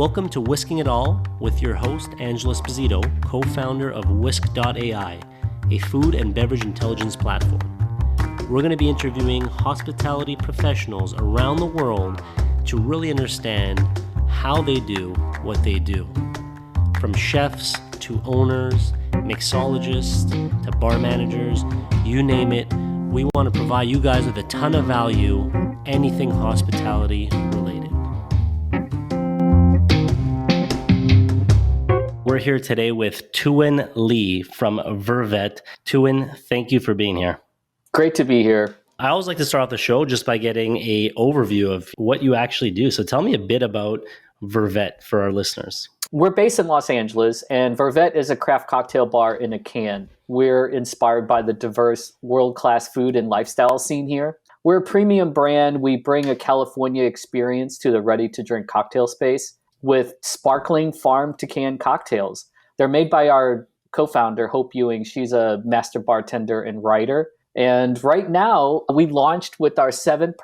Welcome to Whisking It All with your host, Angela Esposito, co-founder of Whisk.ai, a food and beverage intelligence platform. We're going to be interviewing hospitality professionals around the world to really understand how they do what they do. From chefs to owners, mixologists to bar managers, you name it, we want to provide you guys with a ton of value, anything hospitality related. We're here today with Tuan Lee from Vervet. Tuan, thank you for being here. Great to be here. I always like to start off the show just by getting an overview of what you actually do. So tell me a bit about Vervet for our listeners. We're based in Los Angeles, and Vervet is a craft cocktail bar in a can. We're inspired by the diverse world-class food and lifestyle scene here. We're a premium brand. We bring a California experience to the ready-to-drink cocktail space with sparkling farm-to-can cocktails. They're made by our co-founder, Hope Ewing. She's a master bartender and writer. And right now, we launched with our 7%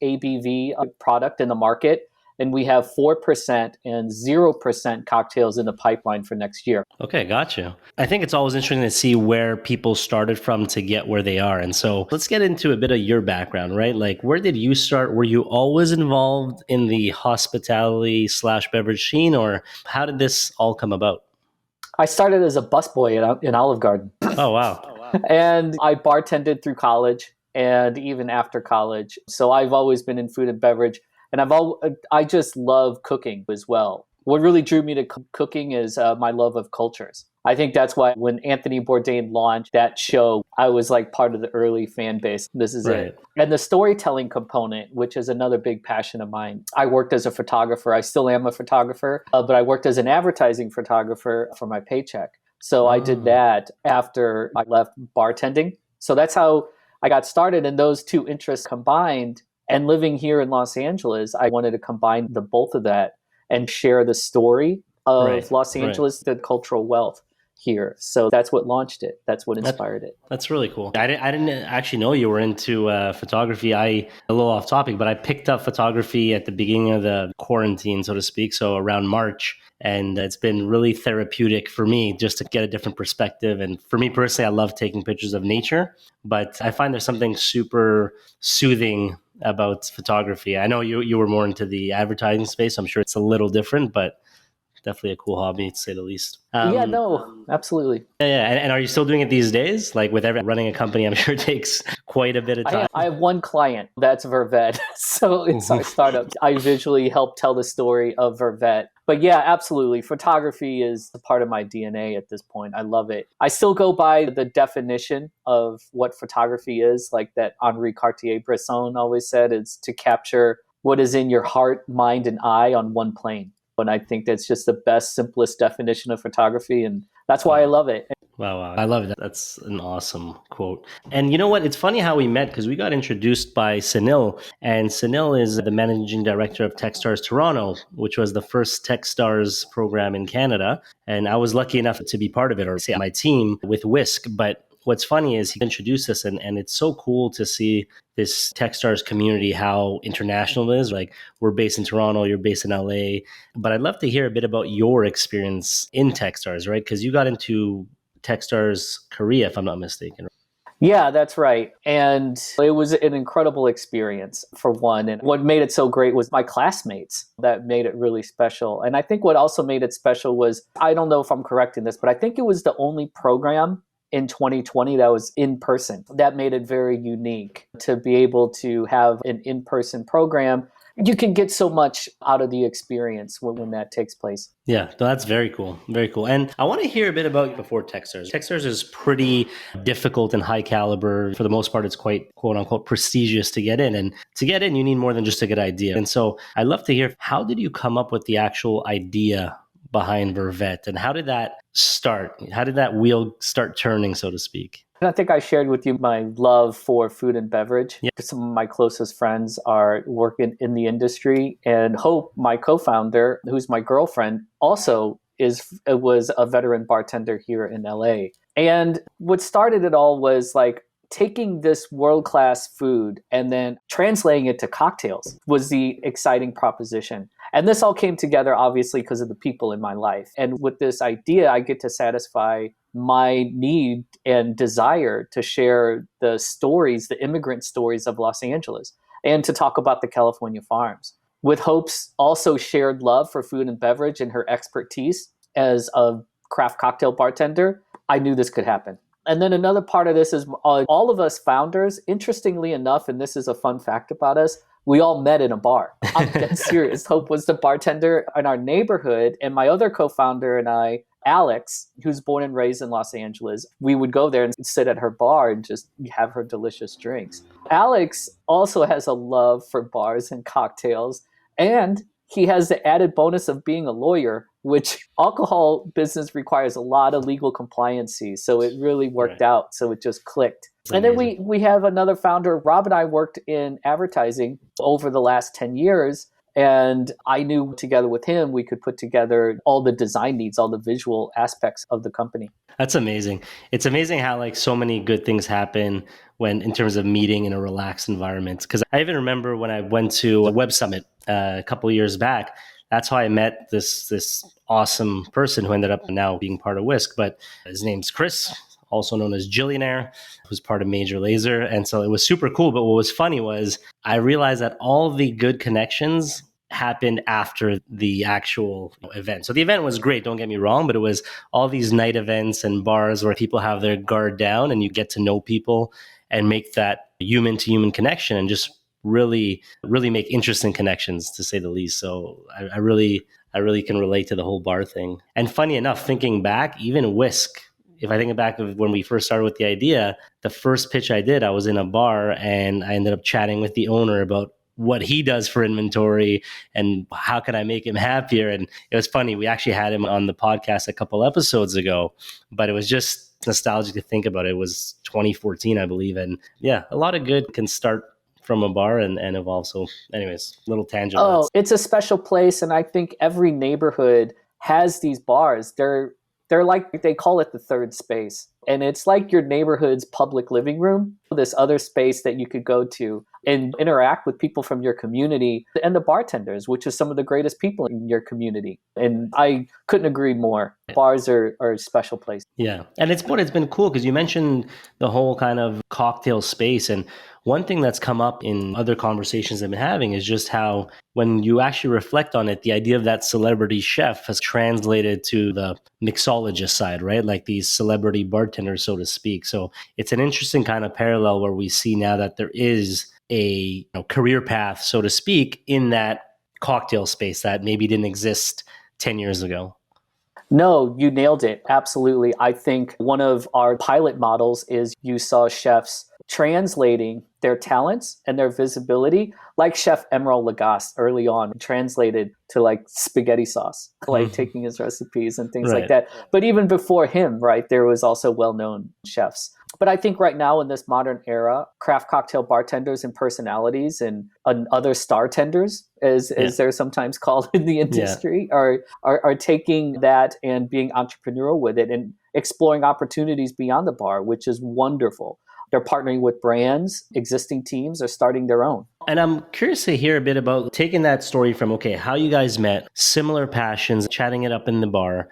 ABV product in the market, and we have 4% and 0% cocktails in the pipeline for next year. Okay, gotcha. I think it's always interesting to see where people started from to get where they are. And so let's get into a bit of your background, right? Like, where did you start? Were you always involved in the hospitality / beverage scene, or how did this all come about? I started as a busboy in Olive Garden. Oh, wow. And I bartended through college and even after college. So I've always been in food and beverage, and I just love cooking as well. What really drew me to cooking is my love of cultures. I think that's why when Anthony Bourdain launched that show, I was like part of the early fan base. This is Right. it. And the storytelling component, which is another big passion of mine. I worked as a photographer. I still am a photographer, but I worked as an advertising photographer for my paycheck. So I did that after I left bartending. So that's how I got started. And those two interests combined, and living here in Los Angeles, I wanted to combine the both of that and share the story of Los Angeles, the cultural wealth here. So that's what launched it. That's what inspired it. That's really cool. I didn't actually know you were into photography. A little off topic, but I picked up photography at the beginning of the quarantine, so to speak. So around March. And it's been really therapeutic for me just to get a different perspective. And for me personally, I love taking pictures of nature, but I find there's something super soothing about photography. I know you were more into the advertising space. I'm sure it's a little different, but definitely a cool hobby to say the least. Absolutely. Yeah. And are you still doing it these days? Like with running a company, I'm sure it takes quite a bit of time. I have one client, that's Vervet. So it's our startup. I visually help tell the story of Vervet. But yeah, absolutely. Photography is a part of my DNA at this point. I love it. I still go by the definition of what photography is, like that Henri Cartier-Bresson always said, is to capture what is in your heart, mind, and eye on one plane. And I think that's just the best, simplest definition of photography. And that's why I love it. Wow. I love that. That's an awesome quote. And you know what? It's funny how we met because we got introduced by Sunil. And Sunil is the managing director of Techstars Toronto, which was the first Techstars program in Canada. And I was lucky enough to be part of it, or say my team with Whisk. But what's funny is he introduced us, and it's so cool to see this Techstars community, how international it is. Like, we're based in Toronto, you're based in LA. But I'd love to hear a bit about your experience in Techstars, right? Because you got into Techstars Korea, if I'm not mistaken. Yeah, that's right. And it was an incredible experience, for one. And what made it so great was my classmates. That made it really special. And I think what also made it special was, I don't know if I'm correct in this, but I think it was the only program in 2020 that was in person. That made it very unique to be able to have an in-person program. You can get so much out of the experience when that takes place. Yeah, that's very cool. Very cool. And I want to hear a bit about before Techstars. Techstars is pretty difficult and high caliber. For the most part, it's quite, quote unquote, prestigious to get in. And to get in, you need more than just a good idea. And so I'd love to hear, how did you come up with the actual idea behind Vervet, and how did that start? How did that wheel start turning, so to speak? And I think I shared with you my love for food and beverage. Yeah. Some of my closest friends are working in the industry, and Hope, my co-founder, who's my girlfriend, also was a veteran bartender here in LA. And what started it all was like taking this world-class food and then translating it to cocktails was the exciting proposition. And this all came together, obviously, because of the people in my life. And with this idea, I get to satisfy my need and desire to share the stories, the immigrant stories of Los Angeles, and to talk about the California farms. With Hope's also shared love for food and beverage and her expertise as a craft cocktail bartender, I knew this could happen. And then another part of this is all of us founders, interestingly enough, and this is a fun fact about us, we all met in a bar. I'm dead serious. Hope was the bartender in our neighborhood, and my other co-founder and I, Alex, who's born and raised in Los Angeles, we would go there and sit at her bar and just have her delicious drinks. Alex also has a love for bars and cocktails, and he has the added bonus of being a lawyer, which alcohol business requires a lot of legal compliancy. So it really worked out. So it just clicked. And then we have another founder. Rob and I worked in advertising over the last 10 years. And I knew together with him, we could put together all the design needs, all the visual aspects of the company. That's amazing. It's amazing how like so many good things happen when in terms of meeting in a relaxed environment. Because I even remember when I went to a web summit a couple of years back, that's how I met this awesome person who ended up now being part of Whisk. But his name's Chris, also known as Gillionaire, who's part of Major Lazer. And so it was super cool. But what was funny was I realized that all the good connections happened after the actual event. So the event was great, don't get me wrong, but it was all these night events and bars where people have their guard down and you get to know people and make that human to human connection and just really make interesting connections, to say the least. So I really can relate to the whole bar thing. And funny enough, thinking back, even Whisk, if I think back of when we first started with the idea, the first pitch I did, I was in a bar and I ended up chatting with the owner about what he does for inventory and how can I make him happier. And it was funny. We actually had him on the podcast a couple episodes ago, but it was just nostalgic to think about it. It was 2014, I believe. And yeah, a lot of good can start from a bar and evolve. So anyways, little tangent. Oh, it's a special place. And I think every neighborhood has these bars. They're like, they call it the third space. And it's like your neighborhood's public living room, this other space that you could go to and interact with people from your community and the bartenders, which is some of the greatest people in your community. And I couldn't agree more. Bars are a special place. Yeah. And it's been cool because you mentioned the whole kind of cocktail space. And one thing that's come up in other conversations I've been having is just how when you actually reflect on it, the idea of that celebrity chef has translated to the mixologist side, right? Like these celebrity bartenders, so to speak. So it's an interesting kind of parallel where we see now that there is a career path, so to speak, in that cocktail space that maybe didn't exist 10 years ago. No, you nailed it. Absolutely. I think one of our pilot models is you saw chefs translating their talents and their visibility, like Chef Emerald Lagasse early on translated to like spaghetti sauce, like taking his recipes and things like that. But even before him, right, there was also well-known chefs. But I think right now in this modern era, craft cocktail bartenders and personalities and other star tenders, as they're sometimes called in the industry, are taking that and being entrepreneurial with it and exploring opportunities beyond the bar, which is wonderful. They're partnering with brands, existing teams, or starting their own. And I'm curious to hear a bit about taking that story from, okay, how you guys met, similar passions, chatting it up in the bar.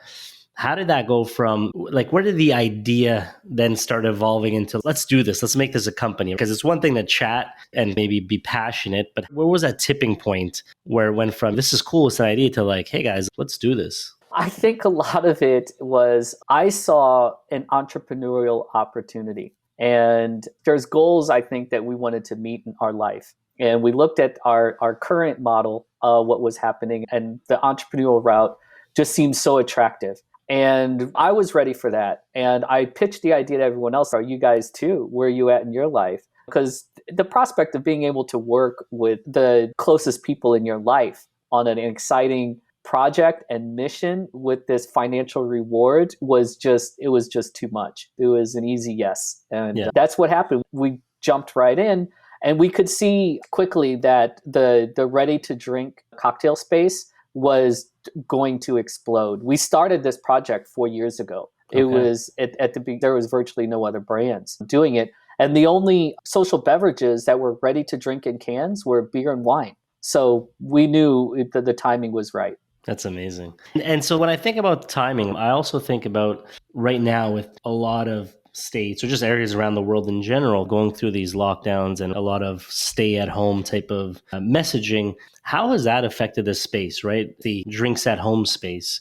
How did that go from, like, where did the idea then start evolving into, let's do this, let's make this a company? Because it's one thing to chat and maybe be passionate, but where was that tipping point where it went from, this is cool, it's an idea, to like, hey guys, let's do this? I think a lot of it was I saw an entrepreneurial opportunity. And there's goals, I think, that we wanted to meet in our life. And we looked at our current model, what was happening, and the entrepreneurial route just seemed so attractive. And I was ready for that. And I pitched the idea to everyone else. Are you guys too? Where are you at in your life? Because the prospect of being able to work with the closest people in your life on an exciting project and mission with this financial reward was just too much. It was an easy yes. And that's what happened. We jumped right in, and we could see quickly that the ready to drink cocktail space was going to explode. We started this project 4 years ago. Okay. It was there was virtually no other brands doing it. And the only social beverages that were ready to drink in cans were beer and wine. So we knew that the timing was right. That's amazing. And so when I think about timing, I also think about right now with a lot of states or just areas around the world in general going through these lockdowns and a lot of stay at home type of messaging. How has that affected the space, right? The drinks at home space.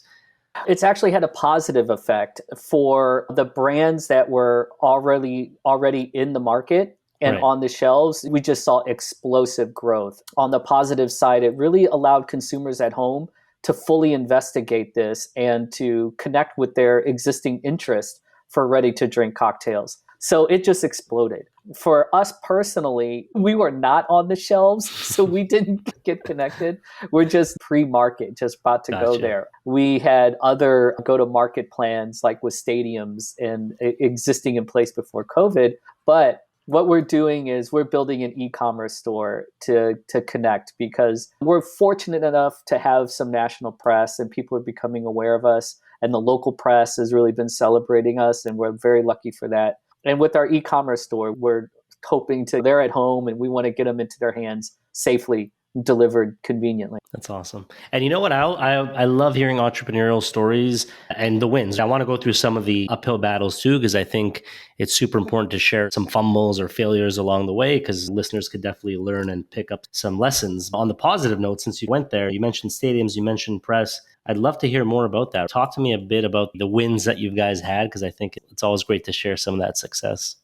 It's actually had a positive effect for the brands that were already in the market and Right. on the shelves. We just saw explosive growth. On the positive side, it really allowed consumers at home to fully investigate this and to connect with their existing interest for ready to drink cocktails. So it just exploded. For us personally, we were not on the shelves, so we didn't get connected. We're just pre-market, just about to go Gotcha. there. We had other go-to-market plans like with stadiums and existing in place before COVID, but what we're doing is we're building an e-commerce store to connect, because we're fortunate enough to have some national press and people are becoming aware of us, and the local press has really been celebrating us, and we're very lucky for that. And with our e-commerce store, we're hoping they're at home and we want to get them into their hands safely, delivered conveniently. That's awesome. And you know what? I love hearing entrepreneurial stories and the wins. I want to go through some of the uphill battles too, because I think it's super important to share some fumbles or failures along the way, because listeners could definitely learn and pick up some lessons. On the positive note, since you went there, you mentioned stadiums, you mentioned press. I'd love to hear more about that. Talk to me a bit about the wins that you guys had, because I think it's always great to share some of that success.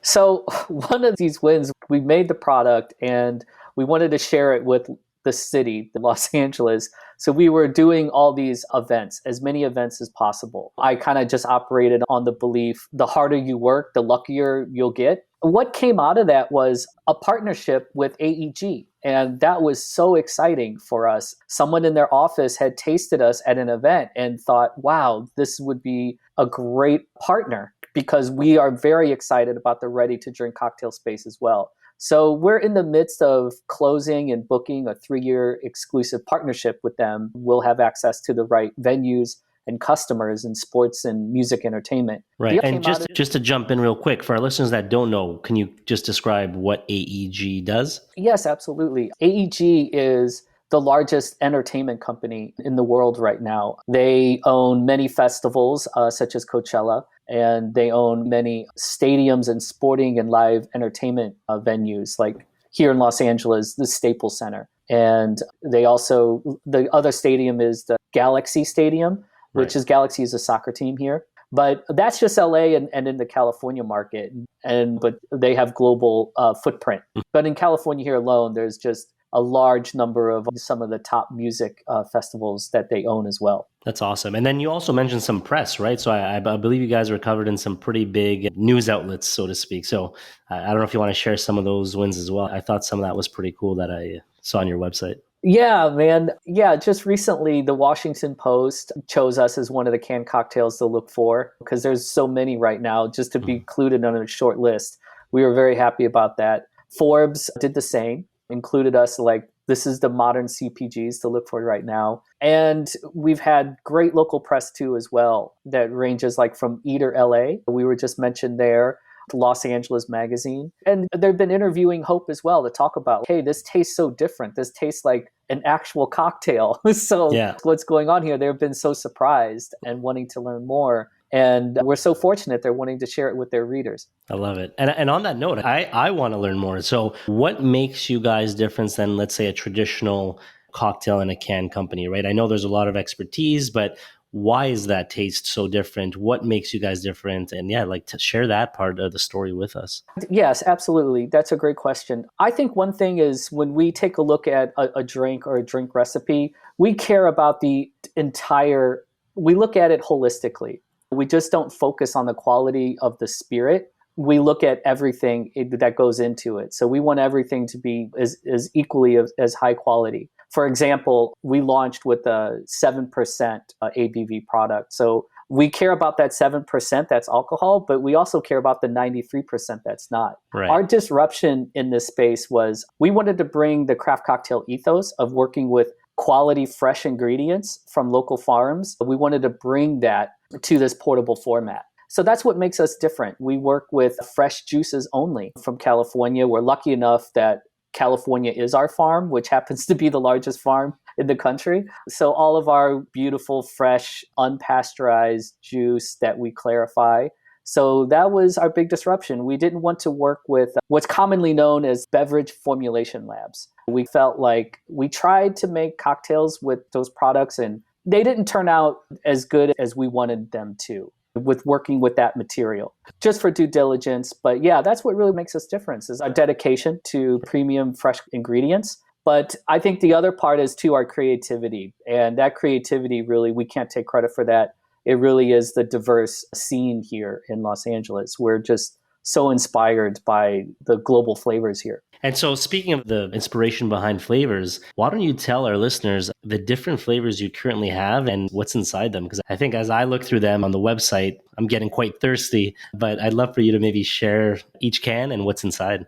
So one of these wins, we made the product and we wanted to share it with the city, Los Angeles. So we were doing all these events, as many events as possible. I kind of just operated on the belief, the harder you work, the luckier you'll get. What came out of that was a partnership with AEG. And that was so exciting for us. Someone in their office had tasted us at an event and thought, wow, this would be a great partner, because we are very excited about the ready to drink cocktail space as well. So we're in the midst of closing and booking a 3-year exclusive partnership with them. We'll have access to the right venues and customers in sports and music entertainment. Right. And just to jump in real quick, for our listeners that don't know, can you just describe what AEG does? Yes, absolutely. AEG is the largest entertainment company in the world right now. They own many festivals, such as Coachella, and they own many stadiums and sporting and live entertainment venues, like here in Los Angeles, the Staples Center. And they also, the other stadium is the Galaxy Stadium, which is Galaxy is a soccer team here. But that's just LA and in the California market. But they have global footprint. But in California here alone, there's just a large number of some of the top music festivals that they own as well. That's awesome. And then you also mentioned some press, right? So I believe you guys were covered in some pretty big news outlets, so to speak. So I don't know if you want to share some of those wins as well. I thought some of that was pretty cool that I saw on your website. Yeah, man. Yeah, just recently, the Washington Post chose us as one of the canned cocktails to look for, because there's so many right now, just to be included on a short list. We were very happy about that. Forbes did the same, included us like, this is the modern CPGs to look for right now. And we've had great local press too as well, that ranges like from Eater LA. We were just mentioned there. Los Angeles Magazine. And they've been interviewing Hope as well to talk about, hey, this tastes so different. This tastes like an actual cocktail. So what's going on here? They've been so surprised and wanting to learn more. And we're so fortunate they're wanting to share it with their readers. I love it. And on that note, I want to learn more. So what makes you guys different than, let's say, a traditional cocktail in a can company, right? I know there's a lot of expertise, but why is that taste so different? What makes you guys different? And yeah, like to share that part of the story with us. Yes, absolutely. That's a great question. I think one thing is when we take a look at a drink or a drink recipe, we care about we look at it holistically. We just don't focus on the quality of the spirit. We look at everything that goes into it. So we want everything to be as equally as high quality. For example, we launched with a 7% ABV product. So we care about that 7% that's alcohol, but we also care about the 93% that's not. Right. Our disruption in this space was we wanted to bring the craft cocktail ethos of working with quality, fresh ingredients from local farms. We wanted to bring that to this portable format. So that's what makes us different. We work with fresh juices only from California. We're lucky enough that California is our farm, which happens to be the largest farm in the country. So all of our beautiful, fresh, unpasteurized juice that we clarify. So that was our big disruption. We didn't want to work with what's commonly known as beverage formulation labs. We felt like we tried to make cocktails with those products and they didn't turn out as good as we wanted them to with working with that material, just for due diligence. But yeah, that's what really makes us different is our dedication to premium fresh ingredients. But I think the other part is to our creativity. And that creativity really, we can't take credit for that. It really is the diverse scene here in Los Angeles. We're just so inspired by the global flavors here. And so, speaking of the inspiration behind flavors, why don't you tell our listeners the different flavors you currently have and what's inside them? Because I think as I look through them on the website, I'm getting quite thirsty, but I'd love for you to maybe share each can and what's inside.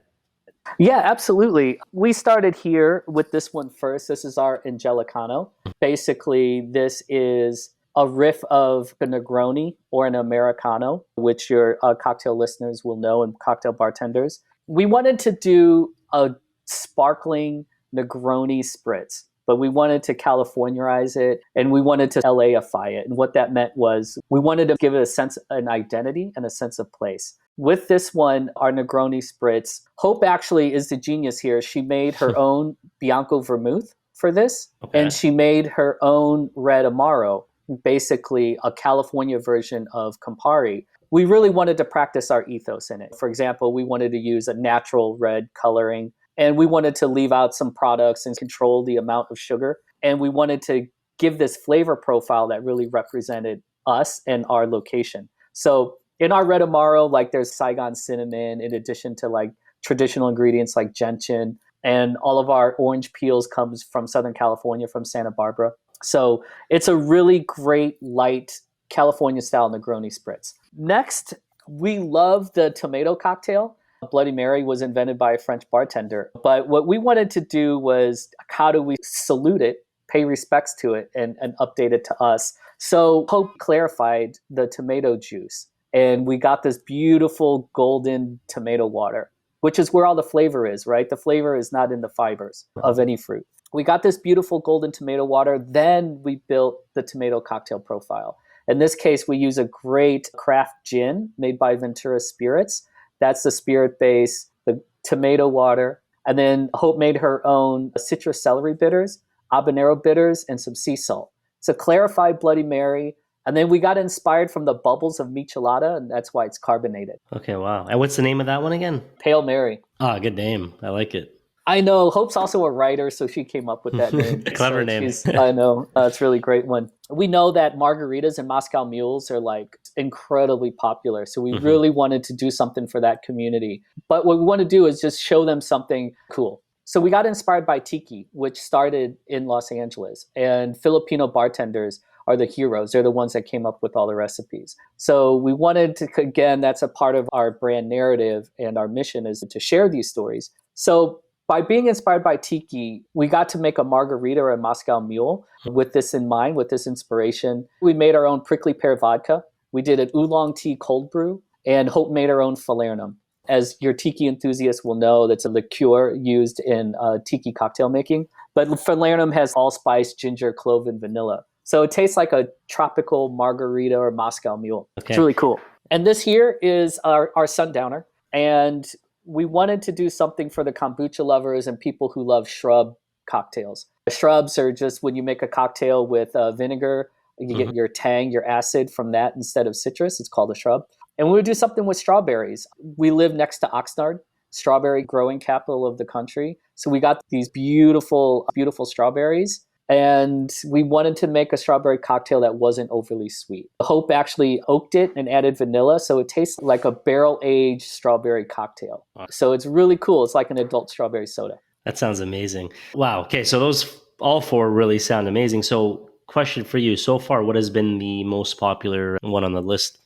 Yeah, absolutely. We started here with this one first. This is our Angelicano. Basically, this is a riff of a Negroni or an Americano, which your cocktail listeners will know and cocktail bartenders. We wanted to do a sparkling Negroni spritz, but we wanted to Californiarize it and we wanted to LAify it. And what that meant was we wanted to give it a sense, an identity and a sense of place. With this one, our Negroni spritz, Hope actually is the genius here. She made her own Bianco vermouth for this, and she made her own red Amaro, basically a California version of Campari. We really wanted to practice our ethos in it. For example, we wanted to use a natural red coloring, and we wanted to leave out some products and control the amount of sugar. And we wanted to give this flavor profile that really represented us and our location. So in our red Amaro, like there's Saigon cinnamon, in addition to like traditional ingredients like gentian, and all of our orange peels comes from Southern California, from Santa Barbara. So it's a really great, light California-style Negroni spritz. Next, we love the tomato cocktail. Bloody Mary was invented by a French bartender. But what we wanted to do was, how do we salute it, pay respects to it, and update it to us? So Hope clarified the tomato juice. And we got this beautiful golden tomato water, which is where all the flavor is, right? The flavor is not in the fibers of any fruit. We got this beautiful golden tomato water. Then we built the tomato cocktail profile. In this case, we use a great craft gin made by Ventura Spirits. That's the spirit base, the tomato water. And then Hope made her own citrus celery bitters, habanero bitters, and some sea salt. It's a clarified Bloody Mary. And then we got inspired from the bubbles of michelada, and that's why it's carbonated. Okay, wow. And what's the name of that one again? Pale Mary. Ah, good name. I like it. I know. Hope's also a writer, so she came up with that name. Clever name. I know. It's a really great one. We know that margaritas and Moscow mules are like incredibly popular. So we really wanted to do something for that community. But what we want to do is just show them something cool. So we got inspired by Tiki, which started in Los Angeles. And Filipino bartenders are the heroes. They're the ones that came up with all the recipes. So we wanted to, again, that's a part of our brand narrative, and our mission is to share these stories. So by being inspired by Tiki, we got to make a margarita or a Moscow Mule with this in mind, with this inspiration. We made our own prickly pear vodka. We did an oolong tea cold brew, and Hope made her own falernum. As your Tiki enthusiasts will know, that's a liqueur used in Tiki cocktail making. But falernum has allspice, ginger, clove, and vanilla. So it tastes like a tropical margarita or Moscow Mule. Okay. It's really cool. And this here is our Sundowner. And we wanted to do something for the kombucha lovers and people who love shrub cocktails. Shrubs are just when you make a cocktail with vinegar, you get your tang, your acid from that instead of citrus. It's called a shrub. And we would do something with strawberries. We live next to Oxnard, strawberry growing capital of the country. So we got these beautiful, beautiful strawberries. And we wanted to make a strawberry cocktail that wasn't overly sweet. Hope actually oaked it and added vanilla, so it tastes like a barrel-aged strawberry cocktail. So it's really cool. It's like an adult strawberry soda. That sounds amazing. Wow. Okay, so those all four really sound amazing. So question for you, so far, what has been the most popular one on the list?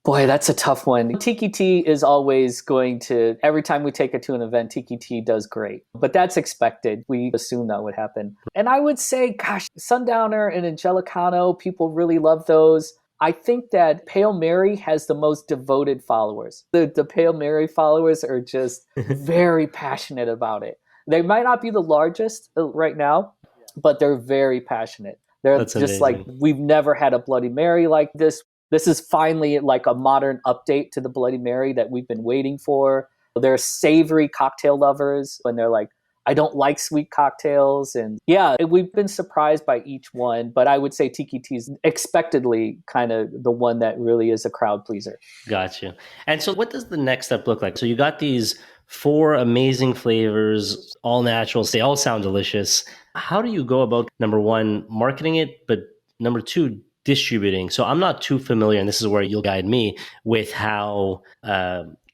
Boy, that's a tough one. Tiki Tea is always going to, every time we take it to an event, Tiki Tea does great. But that's expected. We assume that would happen. And I would say, gosh, Sundowner and Angelicano, people really love those. I think that Pale Mary has the most devoted followers. The Pale Mary followers are just very passionate about it. They might not be the largest right now, but they're very passionate. They're That's just like, amazing. we've never had a Bloody Mary like this. This is finally like a modern update to the Bloody Mary that we've been waiting for. They're savory cocktail lovers, and they're like, I don't like sweet cocktails. And yeah, we've been surprised by each one, but I would say Tiki Tea is expectedly kind of the one that really is a crowd pleaser. Gotcha. And so what does the next step look like? So you got these four amazing flavors, all naturals. They all sound delicious. How do you go about, number one, marketing it, but number two, distributing? So I'm not too familiar, and this is where you'll guide me with how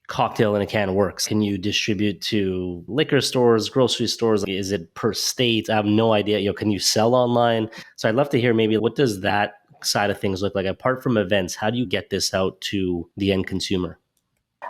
cocktail in a can works. Can you distribute to liquor stores, grocery stores? Is it per state? I have no idea. Can you sell online? So I'd love to hear maybe what does that side of things look like? Apart from events, how do you get this out to the end consumer?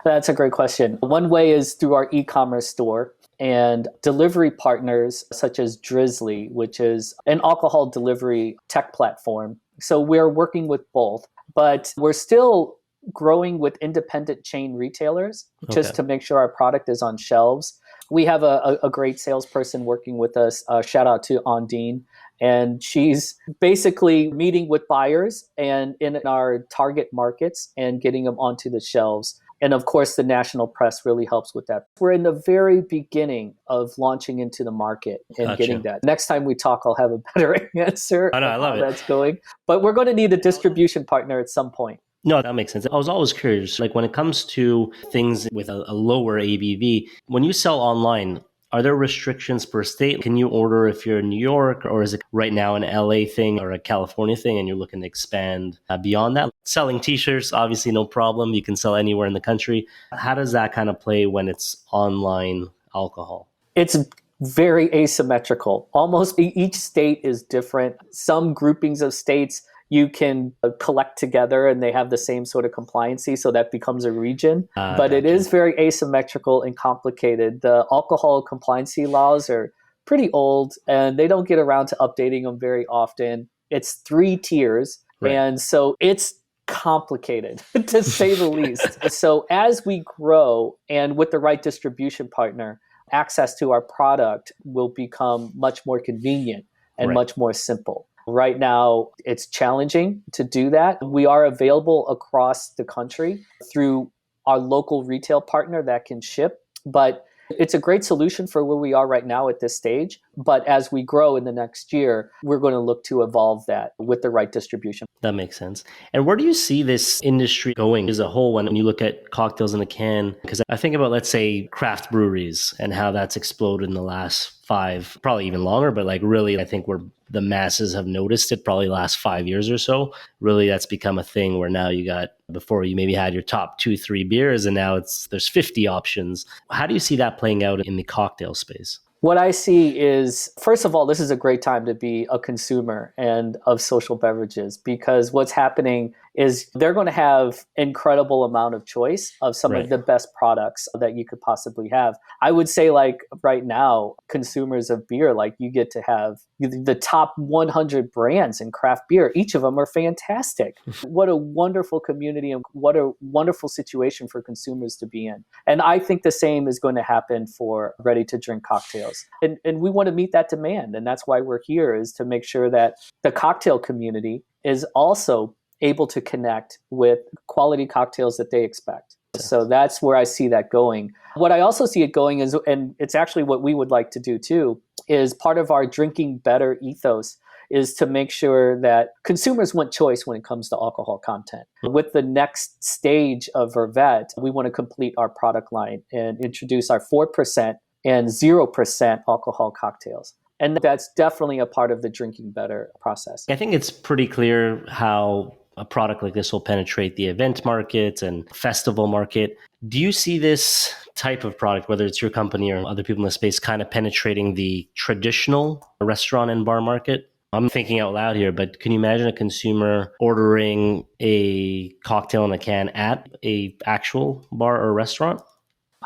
That's a great question. One way is through our e-commerce store and delivery partners such as Drizzly, which is an alcohol delivery tech platform. So we're working with both, but we're still growing with independent chain retailers just Okay. to make sure our product is on shelves. We have a great salesperson working with us. Shout out to Ondine. And she's basically meeting with buyers and in our target markets and getting them onto the shelves. And of course, the national press really helps with that. We're in the very beginning of launching into the market and getting Gotcha. that. Next time we talk, I'll have a better answer I know, of I love how it. that's going. But we're going to need a distribution partner at some point. No, that makes sense. I was always curious, like when it comes to things with a lower ABV, when you sell online, are there restrictions per state? Can you order if you're in New York, or is it right now an LA thing or a California thing and you're looking to expand beyond that? Selling t-shirts, obviously no problem. You can sell anywhere in the country. How does that kind of play when it's online alcohol? It's very asymmetrical. Almost each state is different. Some groupings of states you can collect together and they have the same sort of compliancy, so that becomes a region. But it Gotcha. is very asymmetrical and complicated. The alcohol compliancy laws are pretty old and they don't get around to updating them very often. It's 3 tiers. Right. And so it's complicated to say the least. So as we grow and with the right distribution partner, access to our product will become much more convenient and Right. much more simple. Right now, it's challenging to do that. We are available across the country through our local retail partner that can ship, but it's a great solution for where we are right now at this stage. But as we grow in the next year, we're going to look to evolve that with the right distribution. That makes sense. And where do you see this industry going as a whole when you look at cocktails in a can? Because I think about, let's say, craft breweries and how that's exploded in the last five, probably even longer, but like really, I think where the masses have noticed it probably the last 5 years or so. Really, that's become a thing where now you got, before you maybe had your top 2, 3 beers, and now there's 50 options. How do you see that playing out in the cocktail space? What I see is, first of all, this is a great time to be a consumer and of social beverages, because what's happening is they're going to have incredible amount of choice of some of Right. the best products that you could possibly have. I would say like right now, consumers of beer, like you get to have the top 100 brands in craft beer. Each of them are fantastic. What a wonderful community and what a wonderful situation for consumers to be in. And I think the same is going to happen for ready to drink cocktails. And we want to meet that demand. And that's why we're here, is to make sure that the cocktail community is also able to connect with quality cocktails that they expect. So that's where I see that going. What I also see it going is, and it's actually what we would like to do too, is part of our drinking better ethos is to make sure that consumers want choice when it comes to alcohol content. With the next stage of Vervet, we want to complete our product line and introduce our 4% and 0% alcohol cocktails. And that's definitely a part of the drinking better process. I think it's pretty clear how a product like this will penetrate the event market and festival market. Do you see this type of product, whether it's your company or other people in the space, kind of penetrating the traditional restaurant and bar market? I'm thinking out loud here, but can you imagine a consumer ordering a cocktail in a can at a actual bar or restaurant?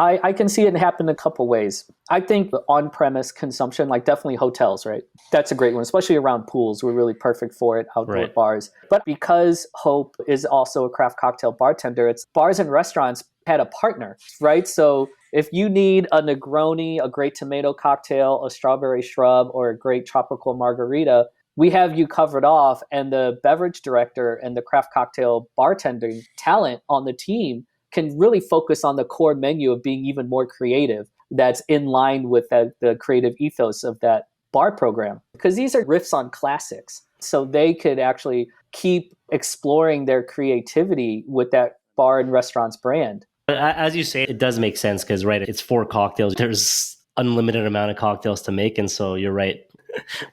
I can see it happen a couple ways. I think the on-premise consumption, like definitely hotels, right? That's a great one, especially around pools. We're really perfect for it, outdoor Right. bars. But because Hope is also a craft cocktail bartender, it's bars and restaurants had a partner, right? So if you need a Negroni, a great tomato cocktail, a strawberry shrub, or a great tropical margarita, we have you covered off. And the beverage director and the craft cocktail bartending talent on the team can really focus on the core menu of being even more creative. That's in line with the creative ethos of that bar program. Because these are riffs on classics. So they could actually keep exploring their creativity with that bar and restaurant's brand. But as you say, it does make sense because, right, it's 4 cocktails. There's unlimited amount of cocktails to make. And so you're right.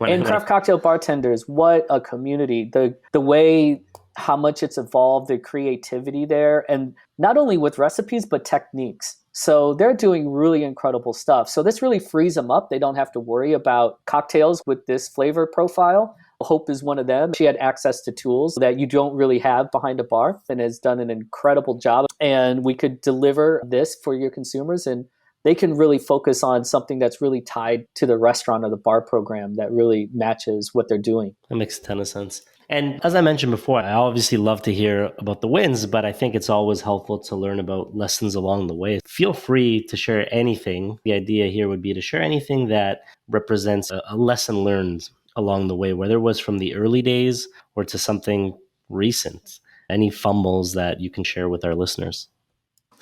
And craft cocktail bartenders, what a community. The way how much it's evolved, the creativity there, and not only with recipes, but techniques. So they're doing really incredible stuff. So this really frees them up. They don't have to worry about cocktails with this flavor profile. Hope is one of them. She had access to tools that you don't really have behind a bar and has done an incredible job. And we could deliver this for your consumers, and they can really focus on something that's really tied to the restaurant or the bar program that really matches what they're doing. That makes a ton of sense. And as I mentioned before, I obviously love to hear about the wins, but I think it's always helpful to learn about lessons along the way. Feel free to share anything. The idea here would be to share anything that represents a lesson learned along the way, whether it was from the early days or to something recent. Any fumbles that you can share with our listeners.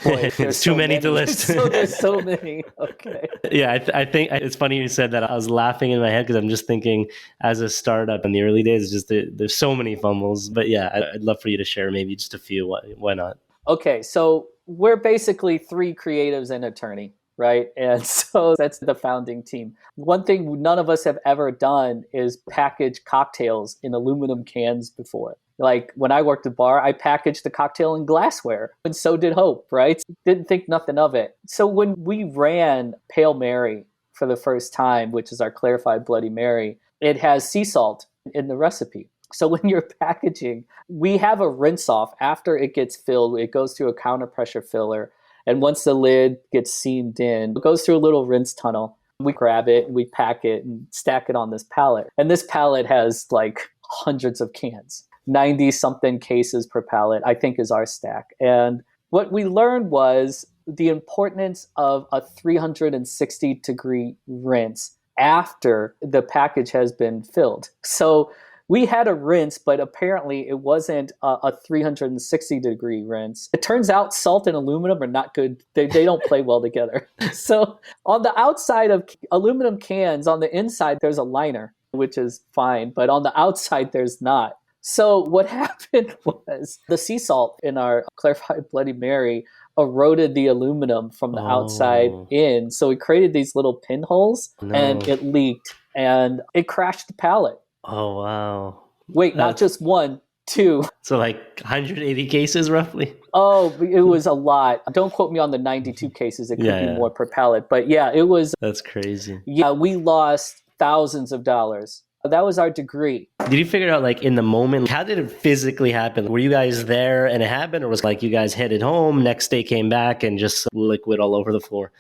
Boy, There's too many to list. There's so many. Okay. Yeah, I think it's funny you said that. I was laughing in my head because I'm just thinking, as a startup in the early days, just there's so many fumbles. But yeah, I'd love for you to share maybe just a few. Why not? Okay, so we're basically 3 creatives and attorney, right? And so that's the founding team. One thing none of us have ever done is package cocktails in aluminum cans before. Like when I worked at bar, I packaged the cocktail in glassware, and so did Hope, right? Didn't think nothing of it. So when we ran Pale Mary for the first time, which is our clarified Bloody Mary, it has sea salt in the recipe. So when you're packaging, we have a rinse off after it gets filled. It goes through a counter pressure filler. And once the lid gets seamed in, it goes through a little rinse tunnel. We grab it and we pack it and stack it on this pallet. And this pallet has like hundreds of cans. 90 something cases per pallet, I think, is our stack. And what we learned was the importance of a 360 degree rinse after the package has been filled. So we had a rinse, but apparently it wasn't a 360 degree rinse. It turns out salt and aluminum are not good. They don't play well together. So on the outside of aluminum cans, on the inside, there's a liner, which is fine. But on the outside, there's not. So what happened was the sea salt in our clarified Bloody Mary eroded the aluminum from the outside in. So it created these little pinholes and it leaked and it crashed the pallet. Oh, wow. Wait, not just 1, 2. So like 180 cases roughly? Oh, it was a lot. Don't quote me on the 92 cases. It could be more per pallet. But yeah, it was. That's crazy. Yeah, we lost thousands of dollars. That was our degree. Did you figure out, like, in the moment, how did it physically happen? Were you guys there and it happened, or was like you guys headed home, next day came back and just liquid all over the floor?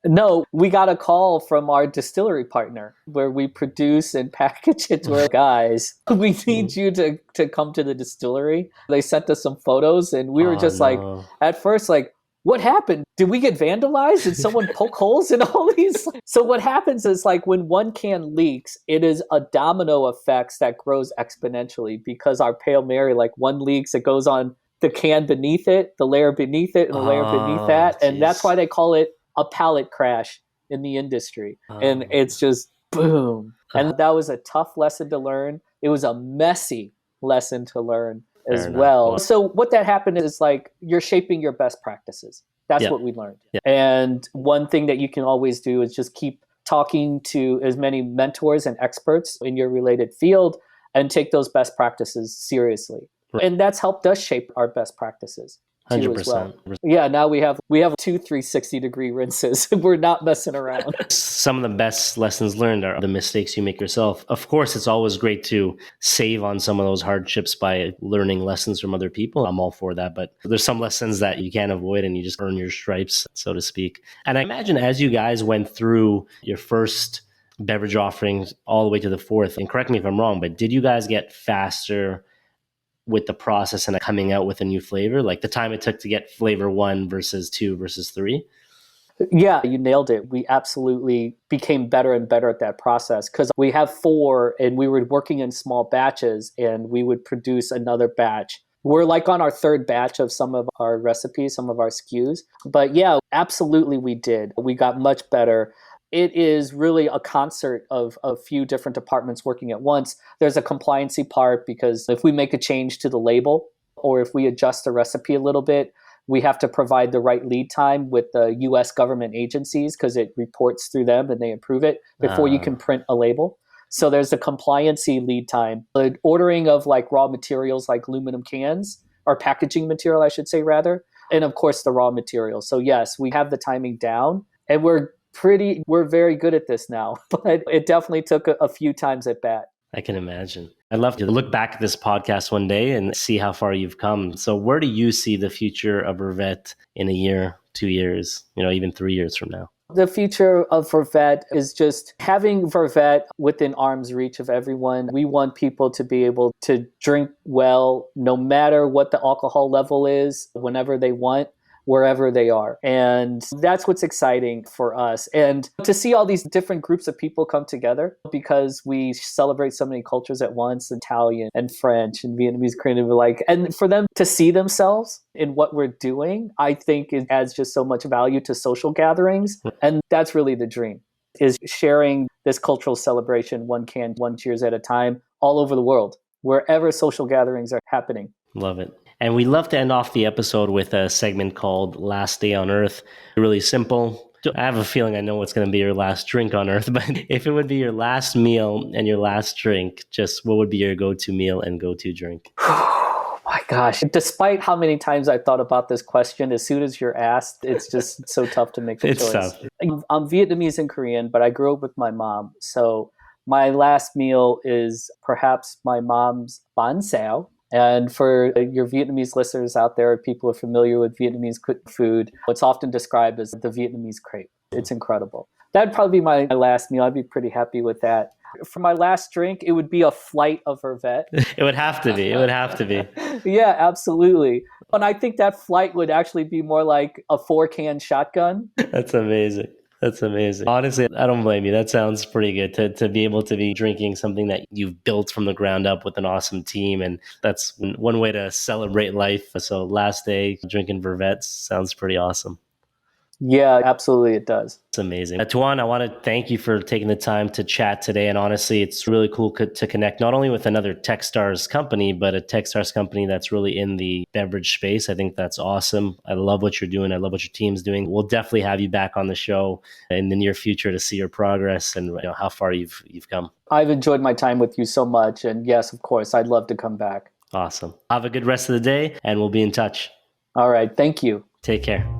No, we got a call from our distillery partner where we produce and package it to our guys. We need you to come to the distillery. They sent us some photos and we were just like, at first, like, what happened? Did we get vandalized? Did someone poke holes in all these? So what happens is, like, when one can leaks, it is a domino effect that grows exponentially because our Pale Mary, like, one leaks, it goes on the can beneath it, the layer beneath it, and the layer beneath that. And that's why they call it a pallet crash in the industry. And it's just boom. And that was a tough lesson to learn. It was a messy lesson to learn as well. So what that happened is, like, you're shaping your best practices. That's what we learned. And one thing that you can always do is just keep talking to as many mentors and experts in your related field and take those best practices seriously. And that's helped us shape our best practices. too as well. 100%. Yeah, now we have two 360-degree rinses. We're not messing around. Some of the best lessons learned are the mistakes you make yourself. Of course, it's always great to save on some of those hardships by learning lessons from other people. I'm all for that, but there's some lessons that you can't avoid and you just earn your stripes, so to speak. And I imagine as you guys went through your first beverage offerings all the way to the fourth, and correct me if I'm wrong, but did you guys get faster with the process and coming out with a new flavor? Like the time it took to get flavor 1 versus 2 versus 3? Yeah, you nailed it. We absolutely became better and better at that process because we have 4 and we were working in small batches and we would produce another batch. We're like on our 3rd batch of some of our recipes, some of our SKUs. But yeah, absolutely we did. We got much better. It is really a concert of a few different departments working at once. There's a compliancy part because if we make a change to the label or if we adjust the recipe a little bit, we have to provide the right lead time with the US government agencies because it reports through them and they approve it before you can print a label. So there's a compliancy lead time. The ordering of like raw materials like aluminum cans or packaging material, I should say rather. And of course the raw material. So yes, we have the timing down and we're very good at this now, but it definitely took a few times at bat. I can imagine. I'd love to look back at this podcast one day and see how far you've come. So where do you see the future of Vervet in a year, 2 years, even 3 years from now? The future of Vervet is just having Vervet within arm's reach of everyone. We want people to be able to drink well, no matter what the alcohol level is, whenever they want, wherever they are. And that's what's exciting for us. And to see all these different groups of people come together because we celebrate so many cultures at once, Italian and French and Vietnamese, Korean, and for them to see themselves in what we're doing, I think it adds just so much value to social gatherings. And that's really the dream, is sharing this cultural celebration, one can, one cheers at a time, all over the world, wherever social gatherings are happening. Love it. And we love to end off the episode with a segment called Last Day on Earth. Really simple. I have a feeling I know what's going to be your last drink on Earth, but if it would be your last meal and your last drink, just what would be your go-to meal and go-to drink? Oh my gosh. Despite how many times I've thought about this question, as soon as you're asked, it's just so tough to make a choice. Tough. I'm Vietnamese and Korean, but I grew up with my mom. So my last meal is perhaps my mom's bánh xèo. And for your Vietnamese listeners out there, people are familiar with Vietnamese food. It's often described as the Vietnamese crepe. It's incredible. That'd probably be my last meal. I'd be pretty happy with that. For my last drink, it would be a flight of Vervet. It would have to be. It would have to be. Yeah, absolutely. And I think that flight would actually be more like a 4-can shotgun. That's amazing. That's amazing. Honestly, I don't blame you. That sounds pretty good to be able to be drinking something that you've built from the ground up with an awesome team. And that's one way to celebrate life. So last day drinking Vervet sounds pretty awesome. Yeah, absolutely it does. It's amazing. Tuan, I want to thank you for taking the time to chat today. And honestly, it's really cool to connect not only with another Techstars company, but a Techstars company that's really in the beverage space. I think that's awesome. I love what you're doing. I love what your team's doing. We'll definitely have you back on the show in the near future to see your progress and how far you've come. I've enjoyed my time with you so much. And yes, of course, I'd love to come back. Awesome. Have a good rest of the day and we'll be in touch. All right. Thank you. Take care.